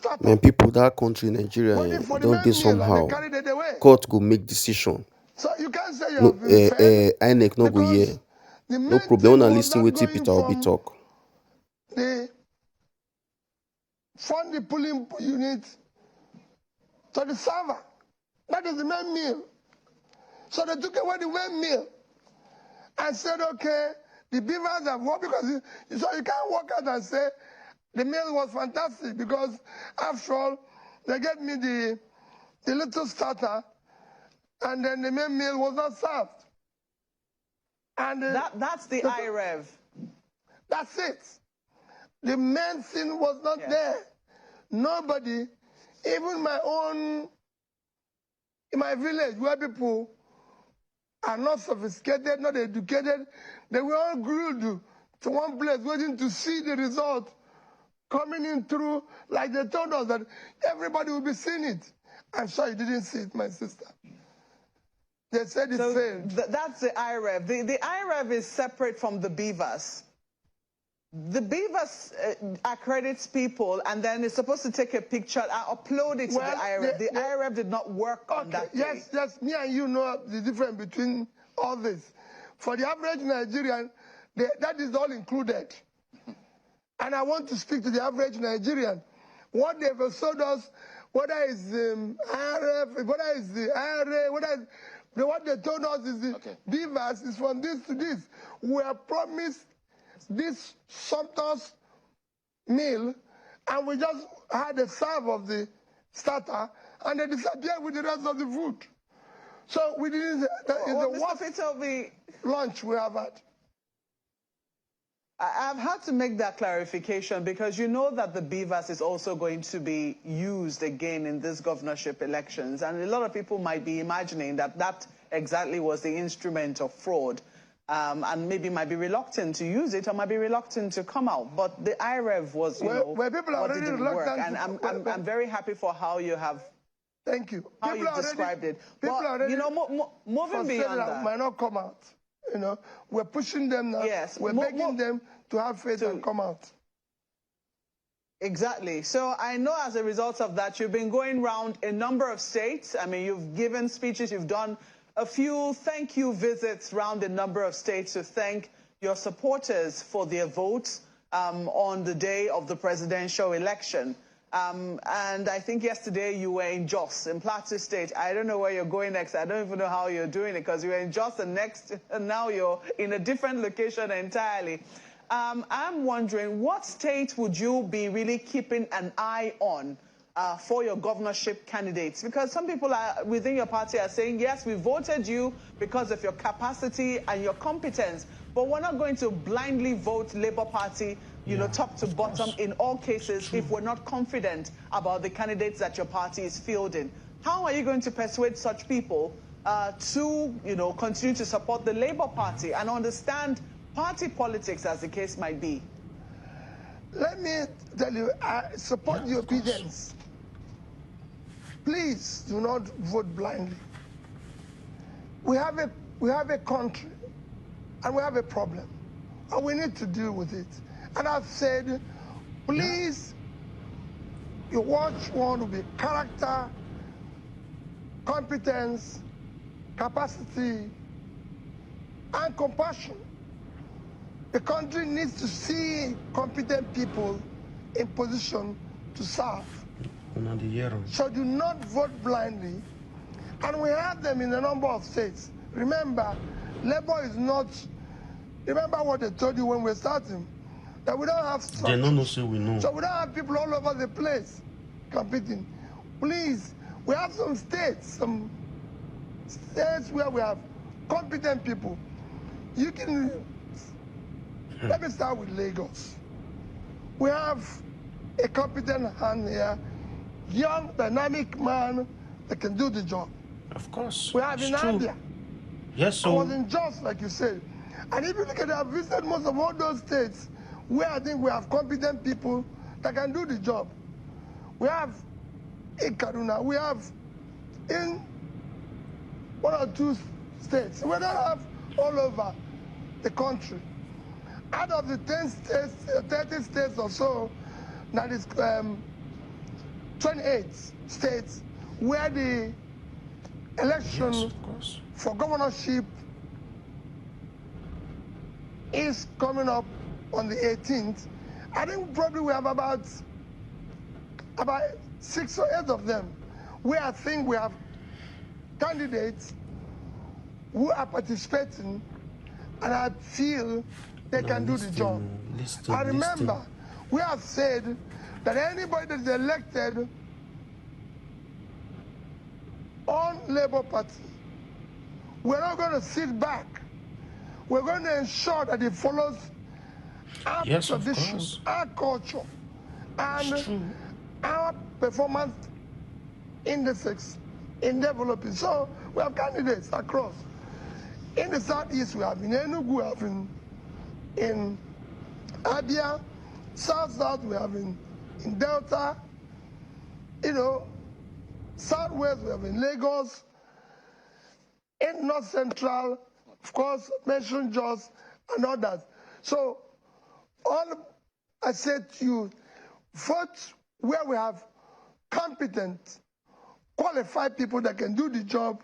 startup. Man, people that country, Nigeria, Waiting for the don't main they meal and they somehow. carried it away. Court go make decision. So you can't say you No, have been fed INEC no go here. because the No main problem. thing When I was listen not with going Peter Obi from talk. the fund the pooling unit to the server. That is the main meal. So they took away the main meal and said, okay, the beavers have worked because so you can't walk out and say the meal was fantastic because after all, they gave me the little starter and then the main meal was not served. And that's the IREV. That's it. The main thing was not there. Nobody, even in my village where people are not sophisticated, not educated, they were all glued to one place waiting to see the result coming in through, like they told us that everybody will be seeing it. I'm sure you didn't see it, my sister. They said it failed. That's the IREV. The IREV is separate from the beavers. The beavers accredits people and then it's supposed to take a picture and upload it to the IREV. The IREV did not work on that day. Yes, me and you know the difference between all this. For the average Nigerian, that is all included. And I want to speak to the average Nigerian. What they've sold us, whether it's IRF, whether it's the IRA, what they told us is the beavers is from this to this. We are promised this sumptuous meal, and we just had a serve of the starter, and they disappeared with the rest of the food. So we didn't. It's the worst lunch we have had. I've had to make that clarification because you know that the beavers is also going to be used again in this governorship elections. And a lot of people might be imagining that that exactly was the instrument of fraud and maybe might be reluctant to use it or might be reluctant to come out. But the IREV was, you know, where people are what already didn't work. And I'm very happy for how you have Thank you. How you described it. People but, already, you know, moving beyond that. Might not come out. You know, we're pushing them now. Yes. We're begging them to have faith and come out. Exactly. So I know as a result of that, you've been going around a number of states. I mean, you've given speeches, you've done a few thank you visits around a number of states to thank your supporters for their votes on the day of the presidential election. And I think yesterday you were in Jos, in Plateau State. I don't know where you're going next. I don't even know how you're doing it because you were in Jos and now you're in a different location entirely. I'm wondering, what state would you be really keeping an eye on for your governorship candidates? Because some people within your party are saying, yes, we voted you because of your capacity and your competence, but we're not going to blindly vote Labour Party, you know, top to bottom in all cases if we're not confident about the candidates that your party is fielding. How are you going to persuade such people to, you know, continue to support the Labour Party and understand party politics as the case might be? Let me tell you, I support the obedience. Please do not vote blindly. We have a country and we have a problem and we need to deal with it. And I've said, please, you watch one to be character, competence, capacity, and compassion. The country needs to see competent people in position to serve. So do not vote blindly. And we have them in a number of states. Remember, Labour is not, remember what they told you when we're starting, that we don't have structures. They don't know, so we know. So we don't have people all over the place competing. Please, we have some states where we have competent people. You can, let me start with Lagos. We have a competent hand here, young, dynamic man that can do the job. Of course. We have in India. Yes, so. I was in Jos, like you said. And if you look at it, I've visited most of all those states where I think we have competent people that can do the job. We have in Kaduna, we have in 1 or 2 states. We don't have all over the country. Out of the 10 states, 30 states or so, that is 28 states where the election Yes, of course. for governorship is coming up on the 18th. I think probably we have about 6 or 8 of them where I think we have candidates who are participating and I feel they can do the job. I remember we have said that anybody that is elected on Labour Party, we're not going to sit back. We're going to ensure that it follows our tradition, our culture, and our performance indices in developing. So we have candidates across. In the Southeast, we have in Enugu, we have in Abia, South, we have in Delta, you know, Southwest, we have in Lagos, in North Central, of course, mentioned Jos and others. So all I said to you, vote where we have competent, qualified people that can do the job